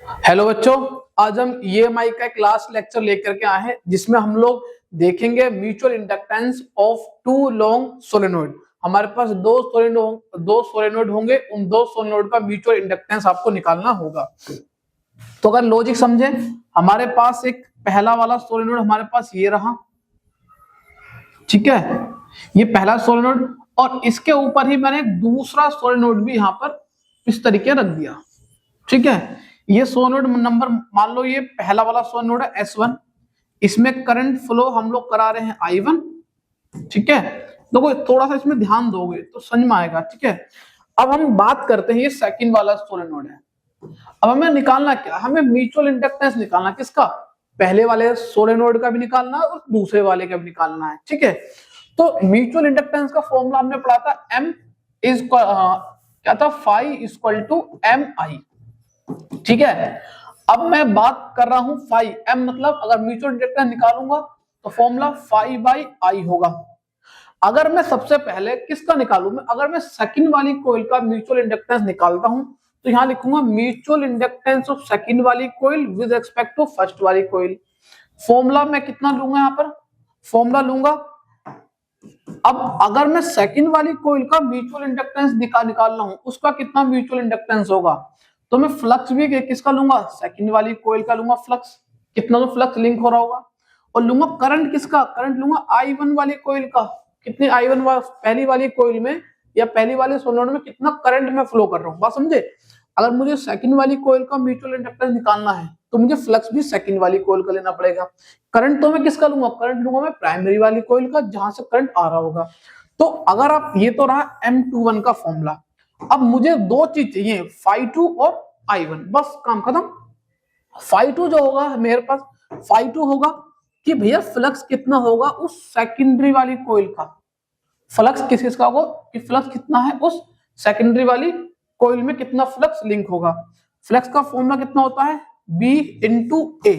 Hello बच्चों, आज हम ईएमआई का एक लास्ट लेक्चर लेकर के आए हैं जिसमें हम लोग देखेंगे mutual inductance of two long solenoid. हमारे पास दो सोलेनोइड होंगे, उन दो सोलेनोइड का म्यूचुअल इंडक्टेंस आपको निकालना होगा। तो अगर लॉजिक समझे, हमारे पास एक पहला वाला सोलेनोइड हमारे पास ये रहा, ठीक है, ये पहला सोलेनोइड, और इसके ऊपर ही मैंने एक दूसरा सोलेनोइड भी यहाँ पर इस तरीके रख दिया, ठीक है। ये सोलेनोइड नंबर मान लो ये पहला वाला सोलेनोइड है S1, इसमें करंट फ्लो हम लोग करा रहे हैं I1, ठीक है। देखो थोड़ा सा इसमें ध्यान दोगे तो समझ में आएगा, ठीक है। अब हम बात करते हैं, ये सेकंड वाला सोलेनोइड है। अब हमें निकालना क्या, हमें म्यूचुअल इंडक्टेंस निकालना, किसका, पहले वाले सोलेनोइड का भी निकालना और दूसरे वाले का भी निकालना है, ठीक है। तो म्यूचुअल इंडक्टेंस का फॉर्मूला हमने पढ़ा था, M इज क्या था, फाई इक्वल टू MI, ठीक है। अब मैं बात कर रहा हूं फाई, M मतलब अगर म्यूचुअल इंडक्टेंस निकालूंगा तो फॉर्मूला फाई बाई आई होगा। अगर मैं सबसे पहले किसका निकालूं, अगर मैं सेकंड वाली कॉइल का म्यूचुअल इंडक्टेंस निकालता हूं तो यहां लिखूंगा म्यूचुअल इंडक्टेंस ऑफ सेकंड वाली coil with respect to first वाली कॉइल। फॉर्मूला मैं कितना लूंगा, यहां पर फॉर्मूला लूंगा। अब अगर मैं सेकंड वाली कॉइल का म्यूचुअल इंडक्टेंस निकाल रहा हूं, उसका कितना म्यूचुअल इंडक्टेंस होगा, तो मैं फ्लक्स भी किसका लूंगा, सेकंड वाली कॉइल का लूंगा फ्लक्स, कितना तो फ्लक्स लिंक हो रहा होगा, और लूंगा करंट किसका, करंट लूंगा I1 वाली कॉइल का, कितनी I1 पहली वाली कॉइल में या पहली वाले सोलेनोइड में कितना करंट में फ्लो कर रहा हूं, बात समझे। अगर मुझे सेकंड वाली कॉइल का म्यूचुअल इंडक्टेंस निकालना है तो मुझे फ्लक्स भी सेकंड वाली कॉइल का लेना पड़ेगा। करंट तो मैं किसका लूंगा, करंट लूंगा मैं प्राइमरी वाली कॉइल का, जहां से करंट आ रहा होगा। तो अगर आप, ये तो रहा M21 का फॉर्मूला। अब मुझे दो चीज चाहिए, φ2 और I1, बस काम खत्म। φ2 जो होगा मेरे पास, φ2 होगा कि भैया फ्लक्स कितना होगा उस सेकेंडरी वाली कॉइल का, फ्लक्स किसका होगा कि फ्लक्स कितना है उस सेकेंडरी वाली कॉइल में, कितना फ्लक्स लिंक होगा। फ्लक्स का फॉर्मूला कितना होता है, B इंटू A,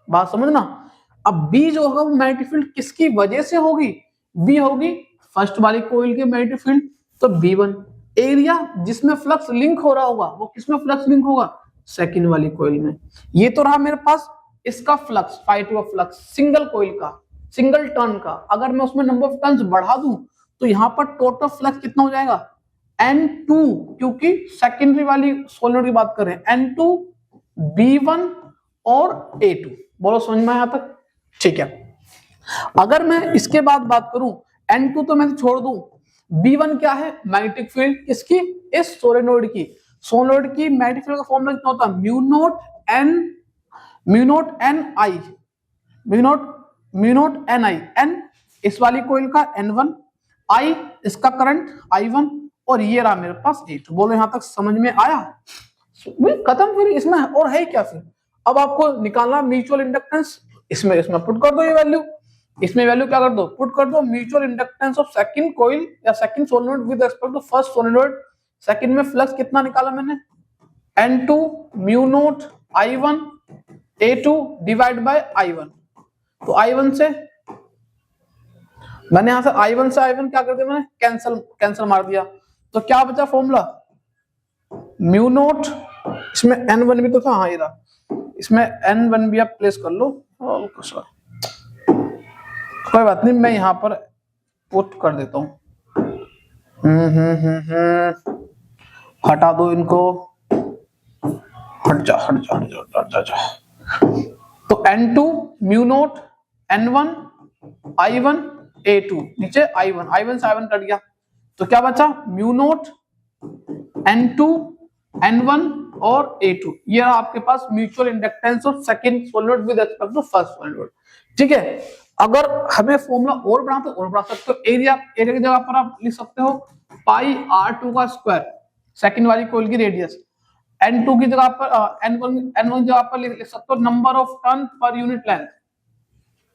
बात समझना। अब B जो होगा वो मैग्नेटिक फील्ड किसकी वजह से होगी, B होगी फर्स्ट वाली कॉइल के मैग्नेटिक फील्ड, तो B1। एरिया जिसमें फ्लक्स लिंक हो रहा होगा वो किसमें फ्लक्स लिंक होगा, सेकंड वाली कॉइल में। ये तो रहा मेरे पास इसका फ्लक्स, φ2 का फ्लक्स सिंगल कॉइल का, सिंगल टर्न का। अगर मैं उसमें नंबर ऑफ टर्न्स बढ़ा दूं तो यहां पर टोटल फ्लक्स कितना हो जाएगा, N2, क्योंकि सेकेंडरी वाली सोलेनोइड की बात कर रहे हैं, N2 B1 और A2। बोलो समझ में यहां तक, ठीक है। अगर मैं इसके बाद बात करूं, N2 तो मैं छोड़ दूं, B1 क्या है, मैग्नेटिक फील्ड किसकी, इस सोलेनोइड की। सोलेनोइड की मैग्नेटिक फील्ड का फॉर्मूला कितना होता है, mu naught N I, N इस वाली कोइल का N1, I इसका करंट I1, और ये रहा मेरे पास A2। बोलो यहां तक समझ में आया, खत्म। फिर इसमें और है क्या, फिर अब आपको निकालना म्यूचुअल इंडक्टेंस। इसमें पुट कर दो ये वैल्यू, इसमें वैल्यू क्या कर दो, पुट कर दो mutual inductance of second coil या second solenoid with respect to first solenoid. Second में फ्लक्स कितना निकाला मैंने, N2 mu naught I1 A2 divide by I1। तो I1 से मैंने यहां से I1 से I1 क्या कर दिया, मैंने कैंसिल मार दिया। तो क्या बचा फॉर्मूला, म्यू नॉट, इसमें N1 भी तो था, हाँ ये रहा, इसमें N1 भी आप प्लेस कर लो, कोई बात नहीं, मैं यहां पर पुट कर देता हूं। हटा दो इनको, हट जा। तो N2 mu naught N1 I1 A2, नीचे I1 से I1 कट गया, तो क्या बचा, म्यू नॉट N2 N1 और A2। ये आपके पास mutual inductance of second solenoid with respect to first solenoid, ठीक है। अगर हमें फॉर्मूला और बढ़ा तो और बढ़ा सकते हो, एरिया की जगह पर आप लिख सकते हो पाई R2 का स्क्वायर, सेकंड वाली कॉइल की रेडियस। N2 की जगह पर N1 जगह पर लिख सकते हो number of turn per unit length,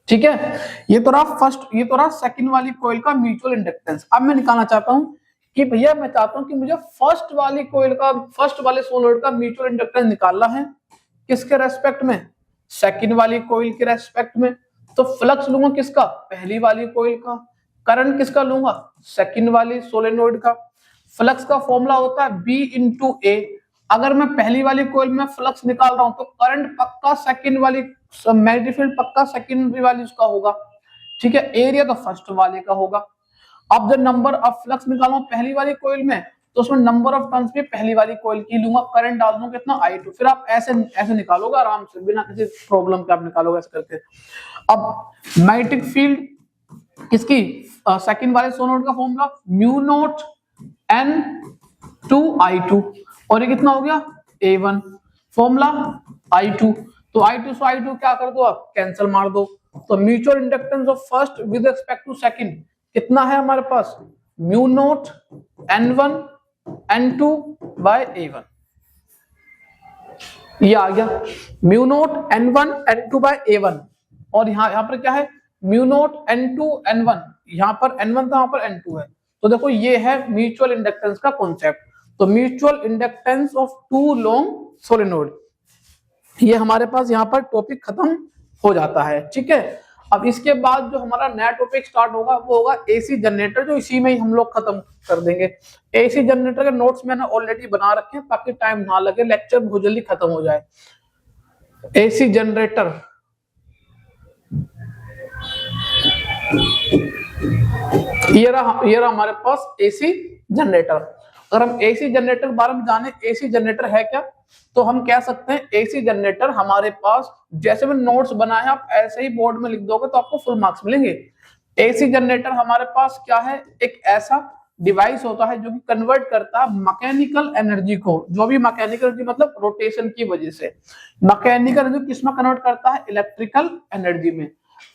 ठीक है। ये तो रहा सेकंड वाली कॉइल का म्यूचुअल इंडक्टेंस। अब मैं निकालना चाहता हूं कि भैया मैं चाहता हूं कि मुझे फर्स्ट वाली कॉइल का, फर्स्ट वाले सोलेनोइड का म्यूचुअल इंडक्टेंस निकालना है, किसके रेस्पेक्ट में, सेकंड वाली कॉइल के रेस्पेक्ट में। तो फ्लक्स लूंगा किसका, पहली वाली कॉइल का। करंट किसका लूंगा, सेकंड वाली सोलेनोइड का। फ्लक्स का फॉर्मूला होता है B इंटू A, अगर मैं पहली वाली कोयल में फ्लक्स निकाल रहा हूं तो करंट पक्का सेकंड वाली, मैग्नेटिक फील्ड पक्का सेकेंडरी वाली उसका होगा, ठीक है। एरिया तो फर्स्ट वाले का होगा। अब जब नंबर ऑफ फ्लक्स निकालूं पहली वाली कोयल में तो उसमें नंबर ऑफ टर्न्स भी पहली वाली कोयल की लूंगा, करंट डाल दूंगा कितना I2, फिर आप ऐसे ऐसे निकालोगे आराम से बिना किसी प्रॉब्लम के आप निकालोगे ऐसे करके। अब मैग्नेटिक फील्ड किसकी, सेकंड वाले सोलेनोइड का फॉर्मूला म्यू नॉट N2I2 और ये कितना हो गया A1, फॉर्मूला I2, तो I2 से I2 क्या कर दो आप कैंसिल मार दो, तो mutual inductance of first with respect to second कितना है हमारे पास, mu naught N1 N2 bye A1, ये आ गया mu naught N1 N2 bye A1, और यहाँ पर क्या है म्यू नॉट N2 N1, यहाँ पर N1 था यहाँ पर N2 है। तो देखो ये है म्यूचुअल इंडक्टेंस का कॉन्सेप्ट। तो mutual inductance of two long solenoid, ये हमारे पास यहाँ पर टॉपिक खत्म हो जाता है, ठीक है। अब इसके बाद जो हमारा नया टॉपिक स्टार्ट होगा वो होगा एसी जनरेटर, जो इसी में ही हम लोग खत्म कर देंगे। एसी जनरेटर के नोट्स मैंने ऑलरेडी बना रखे हैं ताकि टाइम ना लगे, लेक्चर बहुत जल्दी खत्म हो जाए। एसी जनरेटर, ये रहा हमारे पास एसी जनरेटर। अगर हम एसी जनरेटर के बारे में जाने, एसी जनरेटर है क्या, तो हम कह सकते हैं एसी जनरेटर हमारे पास, जैसे मैंने नोट्स बनाए हैं आप ऐसे ही बोर्ड में लिख दोगे तो आपको फुल मार्क्स मिलेंगे। एसी जनरेटर हमारे पास क्या है, एक ऐसा डिवाइस होता है जो कि कन्वर्ट करता है मैकेनिकल एनर्जी को, जो भी मैकेनिकल एनर्जी मतलब रोटेशन की वजह से, मैकेनिकल एनर्जी किसमें कन्वर्ट करता है, इलेक्ट्रिकल एनर्जी में।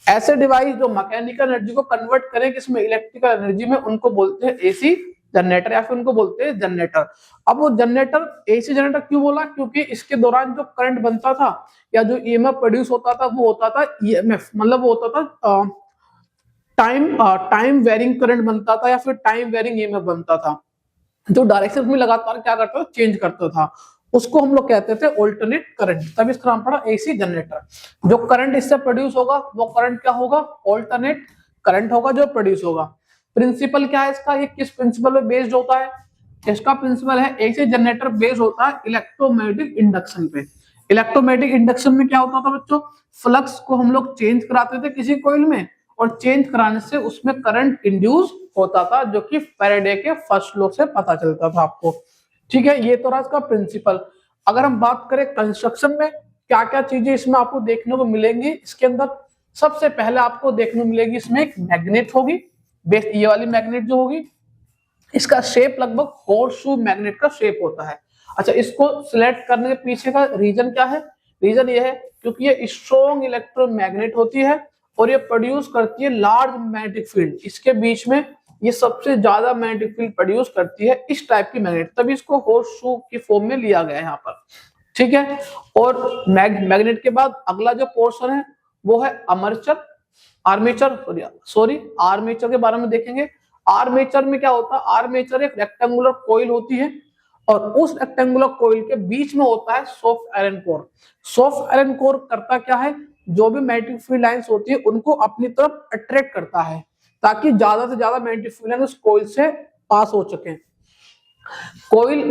ऐसे डिवाइस जो मैकेनिकल एनर्जी को कन्वर्ट करें किसमें, इलेक्ट्रिकल एनर्जी में, उनको बोलते हैं एसी जनरेटर या फिर उनको बोलते हैं जनरेटर। अब वो जनरेटर एसी जनरेटर क्यों बोला, क्योंकि इसके दौरान जो करंट बनता था या जो ईएमएफ प्रोड्यूस होता था वो होता था ईएमएफ, मतलब वो होता था टाइम वेरिंग करंट बनता था या फिर टाइम वेरिंग ईएमएफ बनता था, जो डायरेक्शन में लगातार क्या करता था, चेंज करता था, उसको हम लोग कहते थे ऑल्टरनेट करंट, तभी इसका नाम पड़ा एसी जनरेटर। जो करंट इससे प्रोड्यूस होगा वो करंट क्या होगा, ऑल्टरनेट करंट होगा जो प्रोड्यूस होगा। प्रिंसिपल क्या है इसका, ये किस प्रिंसिपल पे बेस्ड होता है, इसका प्रिंसिपल है एसी जनरेटर बेस्ड होता है इलेक्ट्रोमैग्नेटिक इंडक्शन पे। इलेक्ट्रोमैग्नेटिक इंडक्शन में क्या होता था बच्चों, फ्लक्स को हम लोग चेंज कराते थे किसी कॉइल में, और चेंज कराने से उसमें करंट इंड्यूस होता था, जो कि फैराडे के फर्स्ट लॉ से पता चलता था आपको, ठीक है। ये तो रहा इसका प्रिंसिपल। अगर हम बात करें कंस्ट्रक्शन में क्या क्या चीजें इसमें आपको देखने को मिलेंगी, इसके अंदर सबसे पहले आपको देखने को मिलेगी इसमें एक मैग्नेट होगी, बेस ये वाली मैग्नेट जो होगी, इसका शेप लगभग हॉर्सशू मैग्नेट का शेप होता है। अच्छा, इसको सिलेक्ट करने के पीछे का रीजन क्या है, रीजन ये है क्योंकि ये स्ट्रॉन्ग इलेक्ट्रोमैग्नेट होती है और ये प्रोड्यूस करती है लार्ज मैग्नेटिक फील्ड, इसके बीच में ये सबसे ज्यादा मैग्नेटिक फील्ड प्रोड्यूस करती है इस टाइप की मैग्नेट, तभी इसको हॉर्सशू की फॉर्म में लिया गया है यहाँ पर, ठीक है। और मैग्नेट के बाद अगला जो पोर्शन है वो है आर्मेचर, आर्मेचर के बारे में देखेंगे। आर्मेचर में क्या होता है, आर्मेचर एक रेक्टेंगुलर कॉइल होती है और उस रेक्टेंगुलर कॉइल के बीच में होता है soft iron core. Soft iron core करता क्या है, जो भी मैग्नेटिक फील्ड लाइंस होती है उनको अपनी तरफ अट्रैक्ट करता है ताकि ज्यादा से ज्यादा मैग्नेटिक फील्ड लाइन उस कॉइल से पास हो सके।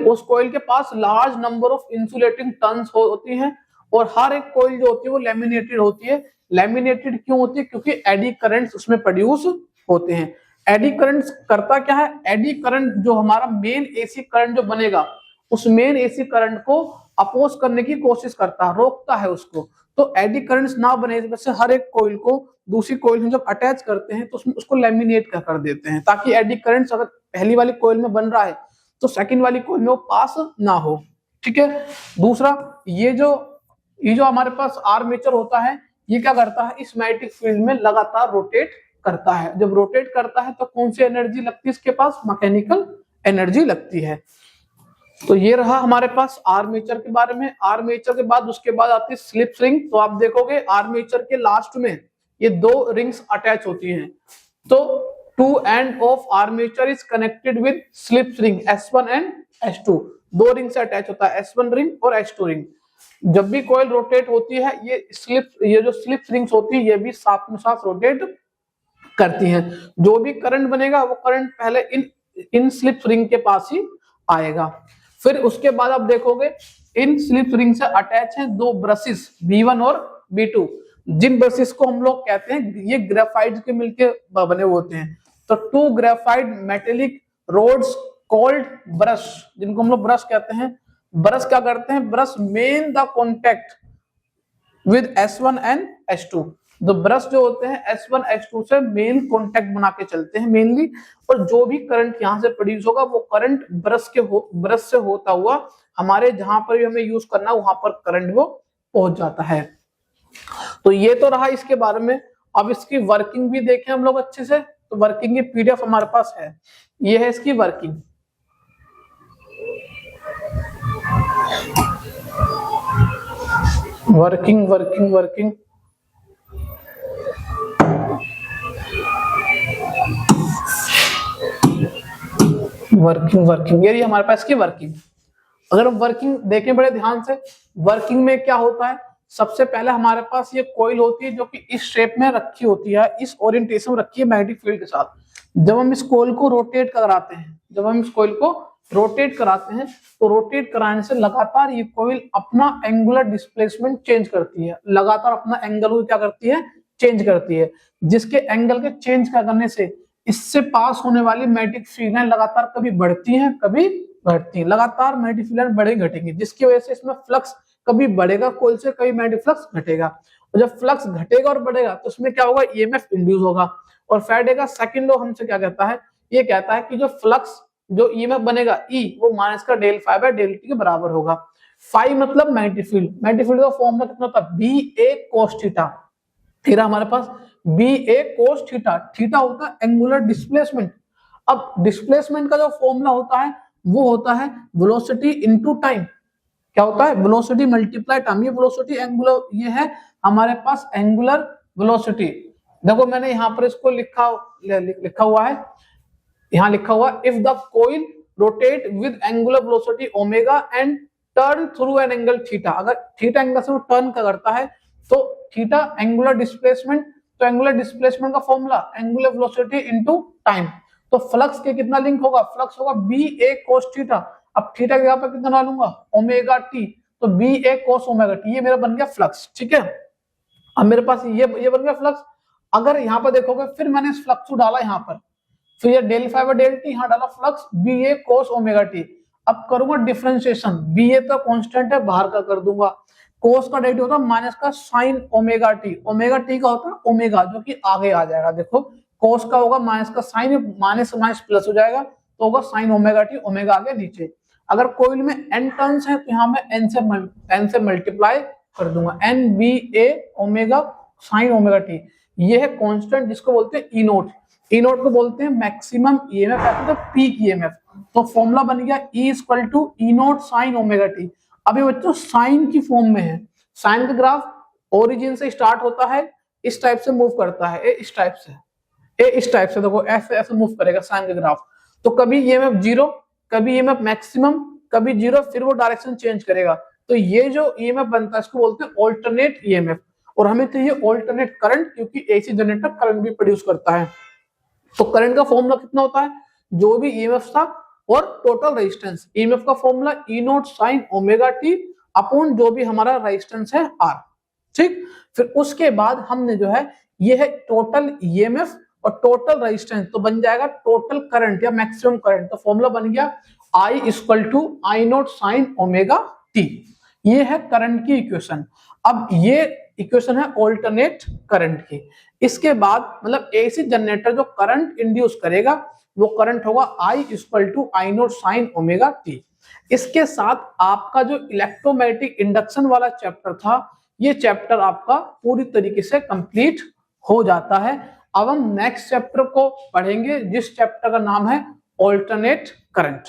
उस कॉइल के पास large number of insulating turns होती हैं और हर एक कॉइल जो होती है वो लैमिनेटेड होती है। लैमिनेटेड क्यों होती है, क्योंकि एडी करंट्स उसमें प्रोड्यूस होते हैं। एडी करंट्स करता क्या है, एडी करंट जो हमारा मेन एसी करंट जो बनेगा उस मेन एसी करंट को अपोज करने की कोशिश करता है, रोकता है उसको। तो एडी करंट्स ना बने वैसे हर एक कॉइल को दूसरी कॉइल में जब अटैच करते हैं तो उसमें उसको लैमिनेट कर देते हैं ताकि एडी करंट्स अगर पहली वाली कॉइल में बन रहा है तो सेकंड वाली कॉइल में वो पास ना हो, ठीक है। दूसरा, ये जो हमारे पास आर्मेचर होता है ये क्या करता है, इस मैग्नेटिक फील्ड में लगातार रोटेट करता है। जब रोटेट करता है तो कौन सी एनर्जी लगती है इसके पास, मैकेनिकल एनर्जी लगती है। तो ये रहा हमारे पास आर्मेचर के बारे में। आर्मेचर के बाद उसके बाद आती है स्लिप रिंग। तो आप देखोगे आर्मेचर के लास्ट में ये दो रिंग्स अटैच होती हैं, तो two end of armature is connected with slip ring S1 and S2। दो रिंग से अटैच होता है, S1 रिंग और S2 रिंग। जब भी कॉइल रोटेट होती है ये जो स्लिप रिंग्स होती है ये भी साथ में साथ रोटेट करती हैं। जो भी करंट बनेगा वो करंट पहले इन स्लिप रिंग के पास ही आएगा। फिर उसके बाद आप देखोगे इन स्लिप रिंग से अटैच हैं दो ब्रशेस B1 और B2, जिन ब्रशेस को हम लोग कहते हैं ये ग्रेफाइट के मिलके बने होते हैं। तो two graphite metallic rods called brush, जिनको हम लोग ब्रश कहते हैं। ब्रश क्या करते हैं, brush main the contact with S1 and S2। तो ब्रश जो होते हैं S1 S2 से मेन कॉन्टेक्ट बना के चलते हैं मेनली, और जो भी करंट यहाँ से प्रोड्यूस होगा वो करंट ब्रश से होता हुआ हमारे जहां पर भी हमें यूज करना वहां पर करंट वो पहुंच जाता है। तो ये तो रहा इसके बारे में। अब इसकी वर्किंग भी देखें हम लोग अच्छे से। तो वर्किंग की PDF हमारे पास है, ये है इसकी working. Working working working working working ये हमारे पास की वर्किंग। अगर हम वर्किंग देखें बड़े ध्यान से, वर्किंग में क्या होता है, सबसे पहले हमारे पास ये कॉइल होती है जो कि इस शेप में रखी होती है, इस ओरिएंटेशन में रखी है मैग्नेटिक फील्ड के साथ। जब हम इस कॉइल को रोटेट कराते हैं, तो रोटेट कराने से लगातार ये कॉइल अपना एंगुलर डिस्प्लेसमेंट चेंज करती है, लगातार अपना एंगल को क्या करती है, चेंज करती है, जिसके एंगल के चेंज करने से इससे पास होने वाली मैग्नेटिक फील्डें लगातार कभी बढ़ती हैं कभी घटती हैं, लगातार मैग्नेटिक फील्ड बढ़ेंगी घटेंगी, जिसकी वजह से इसमें फ्लक्स कभी बढ़ेगा कॉइल से, कभी मैग्नेटिक फ्लक्स घटेगा। और जब फ्लक्स घटेगा और बढ़ेगा तो उसमें क्या होगा, EMF इंड्यूस होगा। और फेराडे सेकंड लॉ हमसे क्या कहता है, ये कहता है कि जो फ्लक्स जो EMF बनेगा E वो माइनस का del phi by del t के बराबर होगा। फाई मतलब मैग्नेटिक फील्ड, मैग्नेटिक फील्ड का फॉर्मूला कितना होता है, BA cos थीटा। फिर हमारे पास BA cos थीटा, थीटा होता है एंगुलर डिस्प्लेसमेंट। अब डिस्प्लेसमेंट का जो फॉर्मूला होता है वो होता है वेलोसिटी इनटू टाइम। क्या होता है, वेलोसिटी मल्टीप्लाई टाइम। ये वेलोसिटी एंगुलर, ये है हमारे पास एंगुलर वेलोसिटी। देखो मैंने यहाँ पर इसको लिखा हुआ है, यहाँ लिखा हुआ if the coil rotate with angular velocity omega and turn through an angle theta. अगर थीटा एंगल से वो टर्न करता है तो थीटा एंगुलर डिस्प्लेसमेंट, तो एंगुलर डिस्प्लेसमेंट का formula angular velocity into time. तो फ्लक्स के कितना लिंक होगा, फ्लक्स होगा BA cos थीटा। अब थीटा की जगह पर कितना डालूंगा, ओमेगा टी, तो BA cos ओमेगा टी, ये मेरा बन गया फ्लक्स। ठीक है, अब मेरे पास ये बन गया फ्लक्स। अगर यहाँ पर देखोगे फिर मैंने इस फ्लक्स को डाला यहाँ पर, फिर ये del phi by del t, यहाँ डाला flux BA cos omega t. अब करूंगा डिफरेंशिएशन, BA तो कांस्टेंट है बाहर का कर दूंगा, कोस का डेरिवेटिव होता है माइनस का sign omega T, omega T का होता है ओमेगा जो कि आगे आ जाएगा। देखो कोस का होगा माइनस का साइन, माइनस माइनस प्लस हो जाएगा तो होगा साइन ओमेगा टी, ओमेगा आगे नीचे। अगर कोइल में n टर्न्स है तो यहाँ मैं n से मल्टीप्लाई कर दूंगा, NBA omega sine omega t. ये है कांस्टेंट जिसको बोलते हैं ई नोट। ई नोट को बोलते हैं मैक्सिमम EMF या पीक EMF। तो फॉर्मूला बन गया E equal to E naught sine omega t. अभी बच्चों साइन की फॉर्म में है, साइन का ग्राफ ओरिजिन से स्टार्ट होता है, इस टाइप से मूव करता है, इस टाइप से देखो ऐसे मूव करेगा साइन का ग्राफ। तो कभी EMF 0, कभी EMF मैक्सिमम, कभी 0, फिर वो डायरेक्शन चेंज करेगा। तो ये जो EMF बनता है इसको बोलते हैं ऑल्टरनेट EMF। और हमें चाहिए ऑल्टरनेट करंट, क्योंकि AC जनरेटर करंट भी प्रोड्यूस करता है। तो करंट का फॉर्मूला कितना होता है, जो भी EMF था और टोटल रेजिस्टेंस, EMF का formula E not sine omega T upon जो भी हमारा रेजिस्टेंस है R। ठीक, फिर उसके बाद हमने जो है ये है टोटल EMF और टोटल रेजिस्टेंस, तो बन जाएगा टोटल करंट या मैक्सिमम करंट। तो फॉर्मूला बन गया I equal to I naught sine omega t. ये है करंट की इक्वेशन। अब ये इक्वेशन है ऑल्टरनेट करंट की। इसके बाद मतलब AC जनरेटर जो करंट इंड्यूस करेगा वो करंट होगा I equal to I naught sine omega t. इसके साथ आपका जो इलेक्ट्रोमैग्नेटिक इंडक्शन वाला चैप्टर था, ये चैप्टर आपका पूरी तरीके से कंप्लीट हो जाता है। अब हम नेक्स्ट चैप्टर को पढ़ेंगे जिस चैप्टर का नाम है ऑल्टरनेट करंट।